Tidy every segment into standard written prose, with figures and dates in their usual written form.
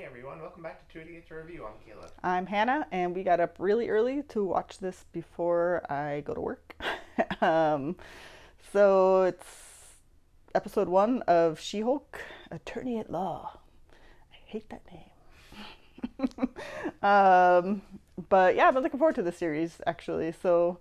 everyone, welcome back to Two Idiots Review. I'm Caleb. I'm Hannah, and we got up really early to watch this before I go to work. um, so it's episode 1 of Shehulk, Attorney at Law. I hate that name. But yeah, I've been looking forward to this series actually. So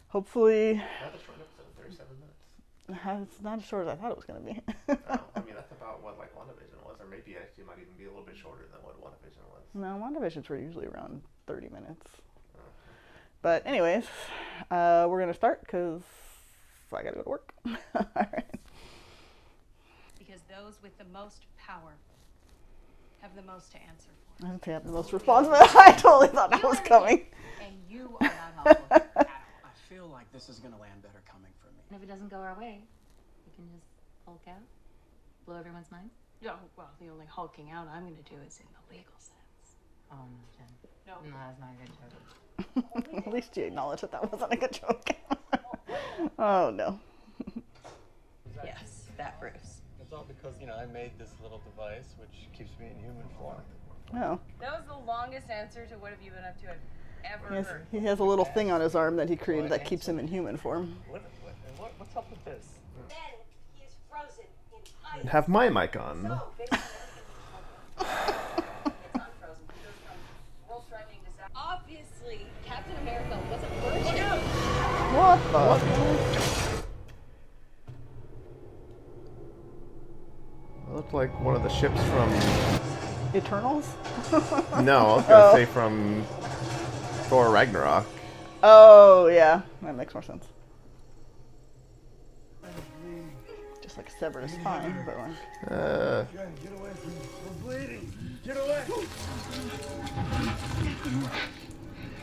hopefully, Another short episode, 37 minutes. it's not as short as I thought it was going to be. I mean, that's about what like WandaVision was, or maybe actually might even be a little bit shorter than what WandaVision was. No, WandaVisions were usually around 30 minutes. Uh, But anyways, we're gonna start because I gotta go to work. All right. Because those with the most power have the most to answer for. I didn't say I have the most responsibility. I totally thought that was coming. And you are not helpful here at all. I feel like this is gonna land better coming from me. And if it doesn't go our way, we can just Hulk out, blow everyone's mind. Oh, well, the only hulking out I'm going to do is in the legal sense. Oh no, Jen. No. No, that's not a good joke. At least you acknowledged that that wasn't a good joke. Oh no. Yes, that Bruce. It's all because, I made this little device which keeps me in human form. Oh. That was the longest answer to what have you been up to I've ever heard. He has a little thing on his arm that he created that keeps him in human form. What's up with this? Then he is frozen in ice. have my mic on. So, basically, it's unfrozen. It goes from world-threatening disaster. Obviously, Captain America was a virgin. What the? It looked like one of the ships from. Eternals? No, I was gonna say from Thor Ragnarok. Oh yeah, that makes more sense. Just like severed his spine, but like. Get away from me. We're bleeding. Get away.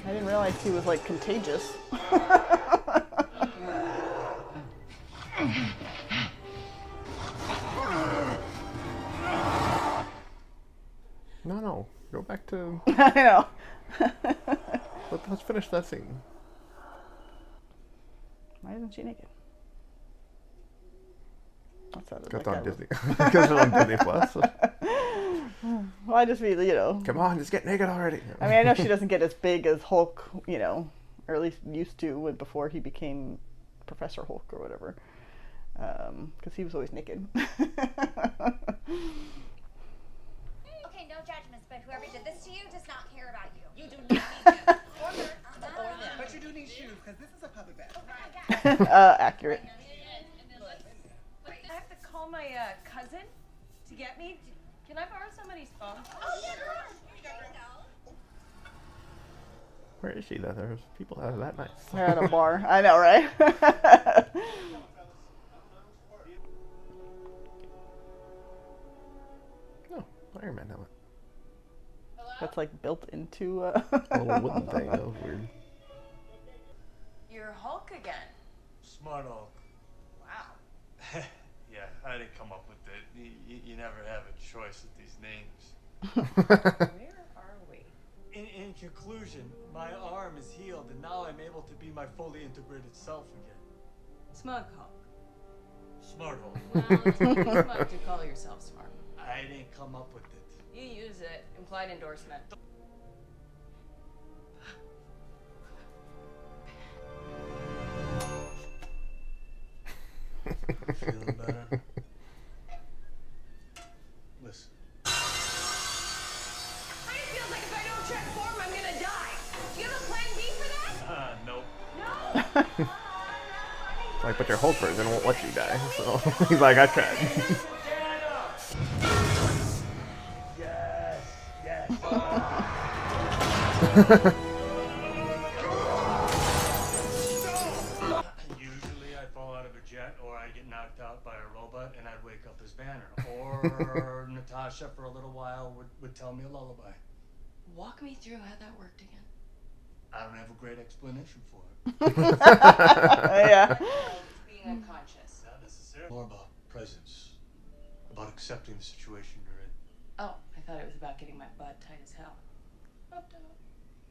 I didn't realize he was like contagious. No, go back to. I know. Let's finish that scene. Why isn't she naked? That sounded Got like on that Disney. Because they're on Disney Plus. Well, I just mean, Come on, just get naked already. I mean, I know she doesn't get as big as Hulk, or at least used to before he became Professor Hulk or whatever. Because he was always naked. Okay, no judgments, but whoever did this to you does not care about you. You do not need him. Or her. Or them. But you do need shoes, because this is a public bathroom. Accurate. I have to call my cousin to get me. Can I borrow somebody's phone? Oh, yeah, girl. Here you go. Where is she? There's people that are that nice. They're at a bar. I know, right? Oh, Iron Man helmet. That's like built into. A little wooden thing. That was weird. You're Hulk again. Smart Hulk. Wow. Yeah, I didn't come up with it. You never have a choice with these names. Where are we? In conclusion, my arm is healed, and now I'm able to be my fully integrated self again. Smug Hulk. Smart Hulk. Well, it's pretty smug to call yourself smart. I didn't come up with it. You use it. Implied endorsement. Feeling better? Listen. I just feel like if I don't transform, I'm gonna die. Do you have a plan B for that? Nope. No. Like, but your Hulk version won't let you die. So he's like, I tried. Yes. Usually I fall out of a jet, or I get knocked out by a robot, and I'd wake up as Banner. Or Natasha, for a little while, would tell me a lullaby. Walk me through how that worked again. I don't have a great explanation for it. Yeah. Being unconscious. Not necessarily. More about presence. About accepting the situation you're in. Oh, I thought it was about getting my butt tight as hell.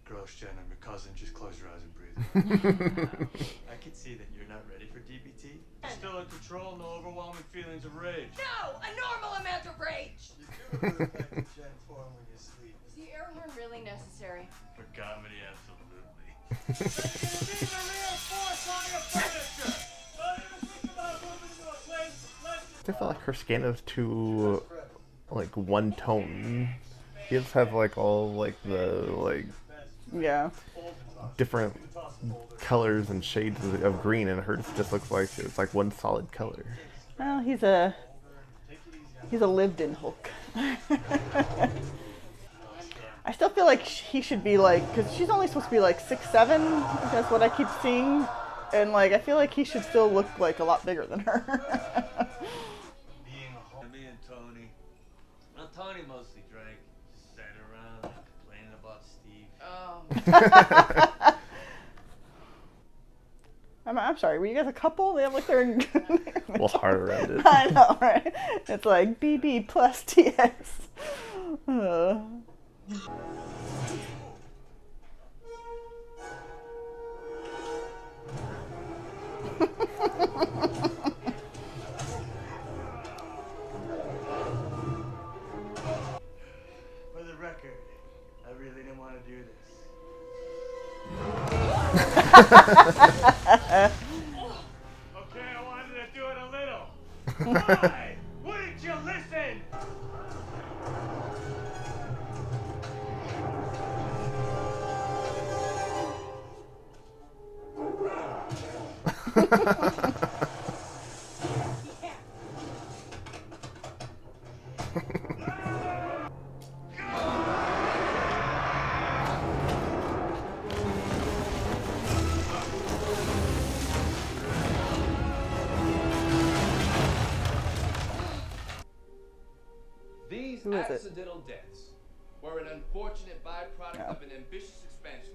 Gross, Jen, I'm your cousin. Just close your eyes and breathe. I can can see that you're not ready for DBT. Still in control, no overwhelming feelings of rage. No, a normal amount of rage. You do have a good Gen form when you sleep. Is the air horn really necessary? For comedy, absolutely. These are reinforced on your furniture. Don't even think about moving to a place less. I feel like her skin is too like one tone. His has like all like the like Yeah. different colors and shades of green, and hers just looks like it's like one solid color. Well, he's a lived-in Hulk. I still feel like he should be like, because she's only supposed to be like 6'7". That's what I keep seeing, and like I feel like he should still look like a lot bigger than her. Me and Tony. Well, Tony mostly drank. Just sat around complaining about Steve. Oh. I'm sorry, were you guys a couple? They have like their Well, heart around it. I know, right? It's like BB plus TS. For the record, I really didn't want to do this. Okay, I wanted to do it a little. Why? Wouldn't you listen? These Who is it? accidental deaths were an unfortunate byproduct Oh. of an ambitious expansion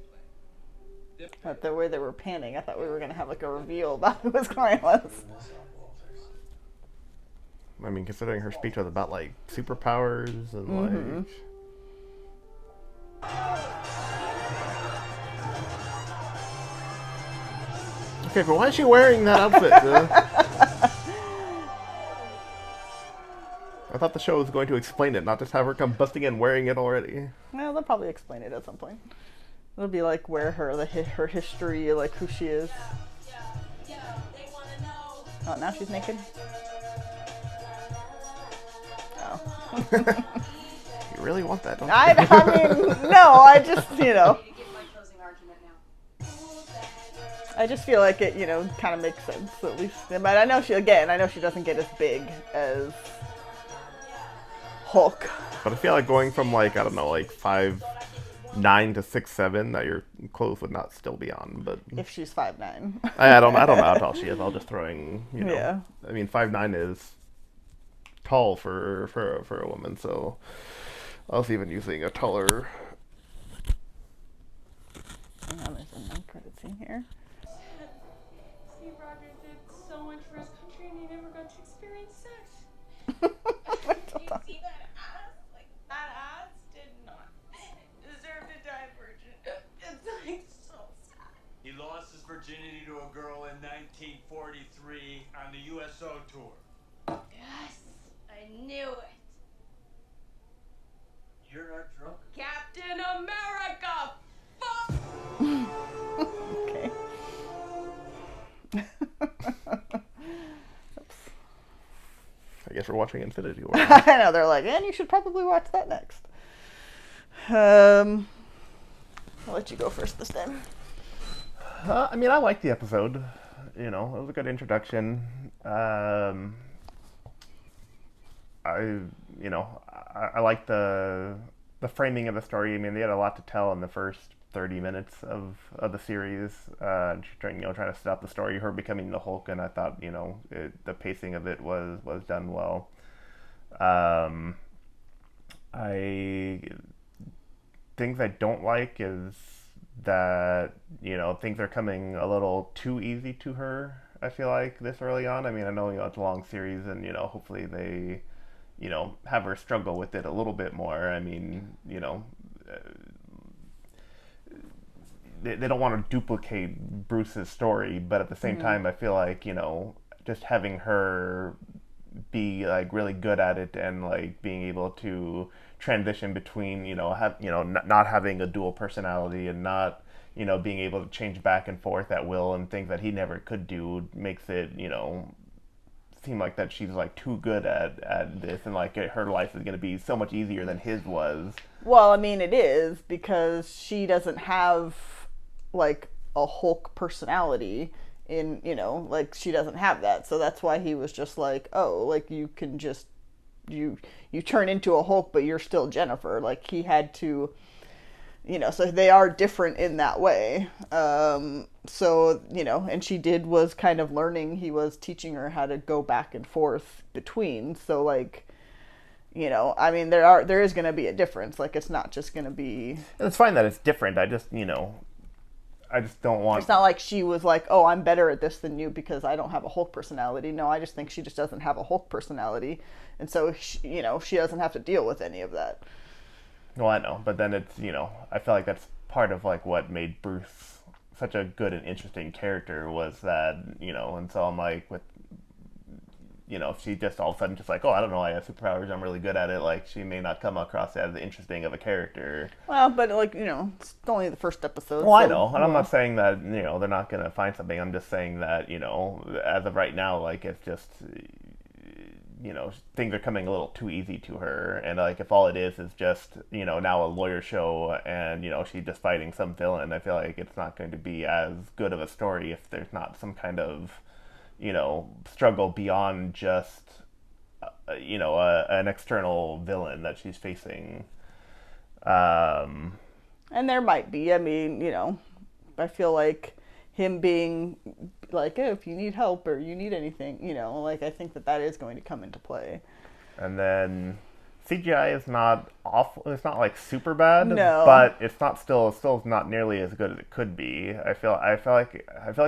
plan. But the way they were panning, I thought we were gonna have like a reveal about who was Coriolis. I mean, considering her speech was about like superpowers and like. Okay, but why is she wearing that outfit? I thought the show was going to explain it, not just have her come busting in wearing it already. Well, they'll probably explain it at some point. It'll be like where her her history, like who she is. They want to know. Oh, now she's naked. Oh. You really want that, don't you? I mean, no, I just, you know, To give my closing argument now. I just feel like it, you know, kind of makes sense at least. But I know she doesn't get as big as Hulk. But I feel like going from like, I don't know, like 5'9" to 6'7", that your clothes would not still be on. But If she's 5'9". I don't know how tall she is. I'll just throwing, you know. Yeah. I mean, 5'9" is tall for a woman, so I was even using a taller. Hang on, there's an end credit scene here. Steve Rogers did so much for his country and he never got to experience sex. See that ass? Like, that ass did not deserve to die virgin. It's like so sad. He lost his virginity to a girl in 1943 on the USO tour. Yes, I knew it. You're our drunk. Captain America! Fuck! Okay. I guess we're watching Infinity War. I know, they're like, and you should probably watch that next. I'll let you go first this time. I mean, I liked the episode. You know, it was a good introduction. I like the framing of the story. I mean, they had a lot to tell in the first 30 minutes of the series, trying to set up the story, her becoming the Hulk, and I thought, you know, the pacing of it was done well. Things I don't like is that, you know, things are coming a little too easy to her, I feel like, this early on. I mean, I know, you know, it's a long series, and, you know, hopefully they, you know, have her struggle with it a little bit more. I mean, you know, they don't want to duplicate Bruce's story, but at the same time, I feel like just having her be like really good at it and like being able to transition between not having a dual personality and not being able to change back and forth at will and things that he never could do makes it seem like that she's like too good at this, and like her life is going to be so much easier than his was. Well, I mean, it is because she doesn't have like a Hulk personality in, like she doesn't have that. So that's why he was just like, oh, like you can just you turn into a Hulk, but you're still Jennifer. Like he had to, so they are different in that way. So, and she was kind of learning. He was teaching her how to go back and forth between. So like, I mean, there is going to be a difference. Like it's not just going to be. And it's fine that it's different. I just don't want. It's not like she was like, oh, I'm better at this than you because I don't have a Hulk personality. No, I just think she just doesn't have a Hulk personality. And so, she doesn't have to deal with any of that. Well, I know, but then it's, I feel like that's part of like what made Bruce such a good and interesting character was that, and so I'm like with, if she just all of a sudden just like, oh, I don't know, I have superpowers, I'm really good at it, like she may not come across as interesting of a character. Well, but like, it's only the first episode. Well, so, I know, and I'm not saying that, they're not going to find something, I'm just saying that, as of right now, like it's just, things are coming a little too easy to her, and like if all it is just now a lawyer show and she's just fighting some villain, I feel like it's not going to be as good of a story if there's not some kind of struggle beyond just an external villain that she's facing. And there might be, I mean, I feel like him being like, oh, if you need help or you need anything, like I think that is going to come into play. And then CGI is not awful. It's not like super bad, no, but it's not still not nearly as good as it could be. I feel like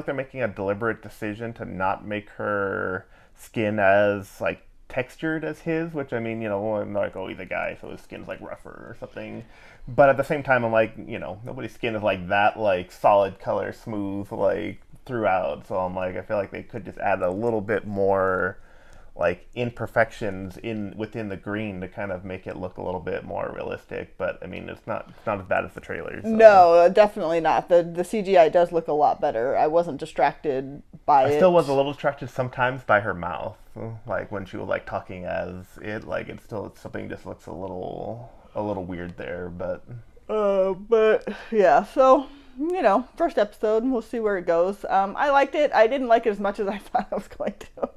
they're making a deliberate decision to not make her skin as like textured as his, which I mean, I'm like, oh, he's a guy, so his skin's like rougher or something. But at the same time, I'm like, nobody's skin is like that, like solid color, smooth, like throughout. So I'm like, I feel like they could just add a little bit more like imperfections within the green to kind of make it look a little bit more realistic. But I mean, it's not as bad as the trailers. So. No, definitely not. The CGI does look a lot better. I wasn't distracted by it. I still was a little distracted sometimes by her mouth, like when she was like talking as it, like it's something just looks a little weird there, but yeah, so first episode, we'll see where it goes. I liked it. I didn't like it as much as I thought I was going to.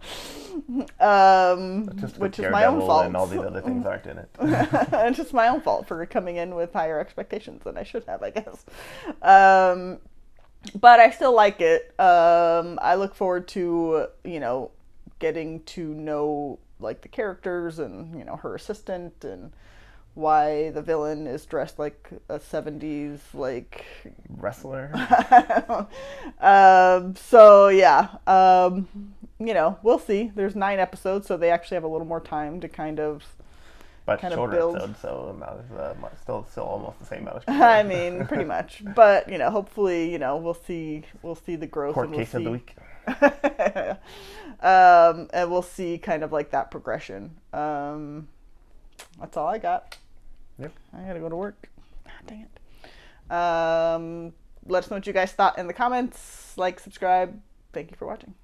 Just which is my own fault. And all these other things aren't in it. It's just my own fault for coming in with higher expectations than I should have, I guess. But I still like it. I look forward to getting to know like the characters and her assistant and why the villain is dressed like a 70s like wrestler. So yeah, we'll see. There's 9 episodes, so they actually have a little more time to kind of shorter build. Episodes, so not as still almost the same amount of I mean, pretty much. But hopefully, we'll see the growth. Court and we'll case of the week. And we'll see kind of like that progression. That's all I got. Yep. I gotta go to work. Dang it. Let us know what you guys thought in the comments. Like, subscribe. Thank you for watching.